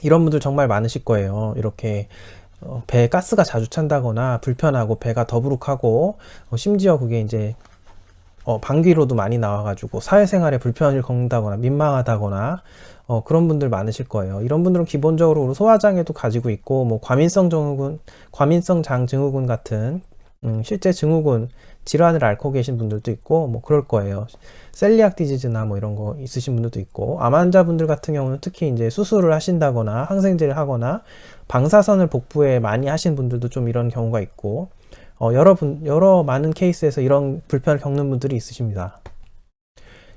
이런 분들 정말 많으실 거예요. 이렇게 배에 가스가 자주 찬다거나 불편하고 배가 더부룩하고 심지어 그게 이제 방귀로도 많이 나와가지고 사회생활에 불편을 겪는다거나 민망하다거나 그런 분들 많으실 거예요. 이런 분들은 기본적으로 소화장애도 가지고 있고 뭐 과민성 장증후군 같은 실제 증후군 질환을 앓고 계신 분들도 있고 뭐 그럴 거예요. 셀리악 디지즈나 뭐 이런 거 있으신 분들도 있고 암 환자분들 같은 경우는 특히 이제 수술을 하신다거나 항생제를 하거나 방사선을 복부에 많이 하신 분들도 좀 이런 경우가 있고 여러 많은 케이스에서 이런 불편을 겪는 분들이 있으십니다.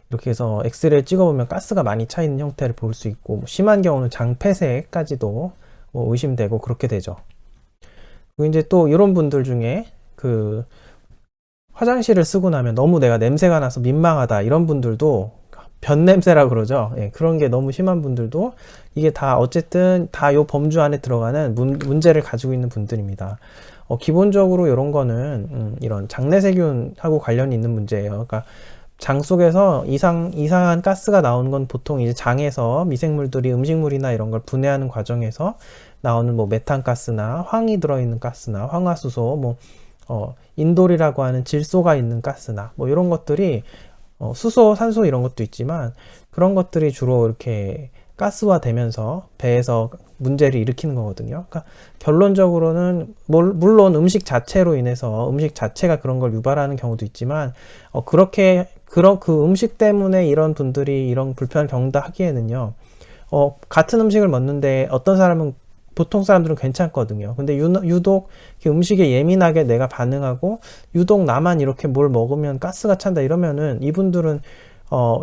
이렇게 해서 엑스레이 찍어보면 가스가 많이 차 있는 형태를 볼 수 있고 뭐 심한 경우는 장폐색까지도 뭐 의심되고 그렇게 되죠. 그리고 이제 또 이런 분들 중에 그 화장실을 쓰고 나면 너무 내가 냄새가 나서 민망하다 이런 분들도 변 냄새라 그러죠. 예, 그런 게 너무 심한 분들도 이게 다 어쨌든 다 요 범주 안에 들어가는 문제를 가지고 있는 분들입니다. 기본적으로 이런 거는 이런 장내세균하고 관련이 있는 문제예요. 그러니까 장 속에서 이상한 가스가 나오는 건 보통 이제 장에서 미생물들이 음식물이나 이런 걸 분해하는 과정에서 나오는 뭐 메탄가스나 황이 들어있는 가스나 황화수소, 뭐 인돌이라고 하는 질소가 있는 가스나 뭐 이런 것들이 수소, 산소 이런 것도 있지만 그런 것들이 주로 이렇게 가스화 되면서 배에서 문제를 일으키는 거거든요. 그러니까 결론적으로는 물론 음식 자체로 인해서 음식 자체가 그런 걸 유발하는 경우도 있지만 그렇게 그런 그 음식 때문에 이런 분들이 이런 불편을 겪는다 하기에는요. 같은 음식을 먹는데 어떤 사람은 보통 사람들은 괜찮거든요. 근데 유독 음식에 예민하게 내가 반응하고 유독 나만 이렇게 뭘 먹으면 가스가 찬다 이러면은 이분들은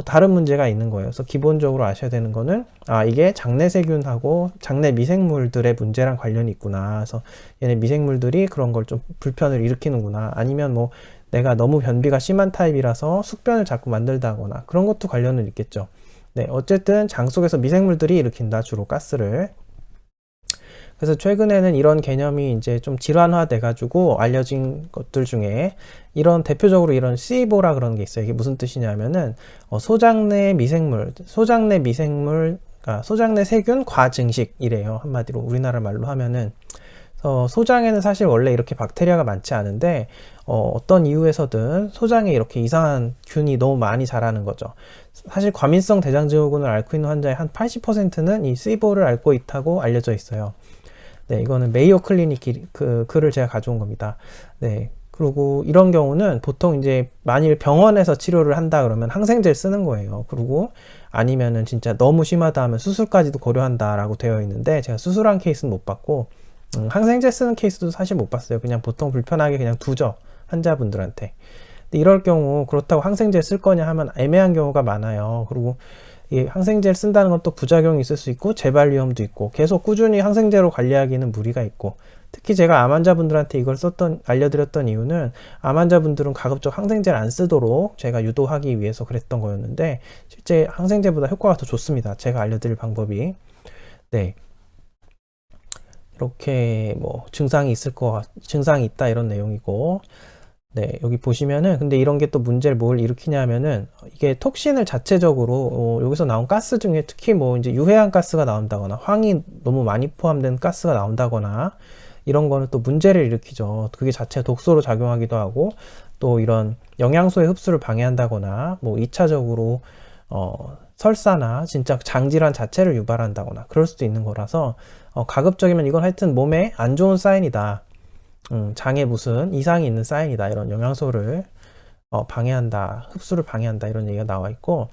다른 문제가 있는 거예요. 그래서 기본적으로 아셔야 되는 거는 이게 장내세균하고 장내 미생물들의 문제랑 관련이 있구나. 그래서 얘네 미생물들이 그런 걸 좀 불편을 일으키는구나. 아니면 뭐 내가 너무 변비가 심한 타입이라서 숙변을 자꾸 만들다거나 그런 것도 관련은 있겠죠. 네, 어쨌든 장 속에서 미생물들이 일으킨다, 주로 가스를. 그래서 최근에는 이런 개념이 이제 좀 질환화 돼가지고 알려진 것들 중에 이런 대표적으로 이런 시보라 그런 게 있어요. 이게 무슨 뜻이냐면은 소장내 미생물, 그러니까 소장내 세균 과증식이래요. 한마디로 우리나라 말로 하면은 소장에는 사실 원래 이렇게 박테리아가 많지 않은데 어떤 이유에서든 소장에 이렇게 이상한 균이 너무 많이 자라는 거죠. 사실 과민성 대장증후군을 앓고 있는 환자의 한 80%는 이 시보를 앓고 있다고 알려져 있어요. 네, 이거는 메이오 클리닉 글을 제가 가져온 겁니다. 네. 그리고 이런 경우는 보통 이제 만일 병원에서 치료를 한다 그러면 항생제를 쓰는 거예요. 그리고 아니면은 진짜 너무 심하다 하면 수술까지도 고려한다라고 되어 있는데 제가 수술한 케이스는 못 봤고 항생제 쓰는 케이스도 사실 못 봤어요. 그냥 보통 불편하게 그냥 두죠. 환자분들한테. 근데 이럴 경우 그렇다고 항생제 쓸 거냐 하면 애매한 경우가 많아요. 그리고 이 항생제를 쓴다는 건 또 부작용이 있을 수 있고 재발 위험도 있고 계속 꾸준히 항생제로 관리하기는 무리가 있고 특히 제가 암 환자분들한테 이걸 알려드렸던 이유는 암 환자분들은 가급적 항생제를 안 쓰도록 제가 유도하기 위해서 그랬던 거였는데 실제 항생제보다 효과가 더 좋습니다. 제가 알려드릴 방법이. 네. 이렇게 뭐 증상이 있다 이런 내용이고 네, 여기 보시면은 근데 이런 게 또 문제를 뭘 일으키냐면은 이게 톡신을 자체적으로 여기서 나온 가스 중에 특히 뭐 이제 유해한 가스가 나온다거나 황이 너무 많이 포함된 가스가 나온다거나 이런 거는 또 문제를 일으키죠. 그게 자체 독소로 작용하기도 하고 또 이런 영양소의 흡수를 방해한다거나 뭐 2차적으로 설사나 진짜 장질환 자체를 유발한다거나 그럴 수도 있는 거라서 가급적이면 이건 하여튼 몸에 안 좋은 사인이다. 장에 무슨 이상이 있는 사인이다. 이런 영양소를 방해한다, 흡수를 방해한다 이런 얘기가 나와 있고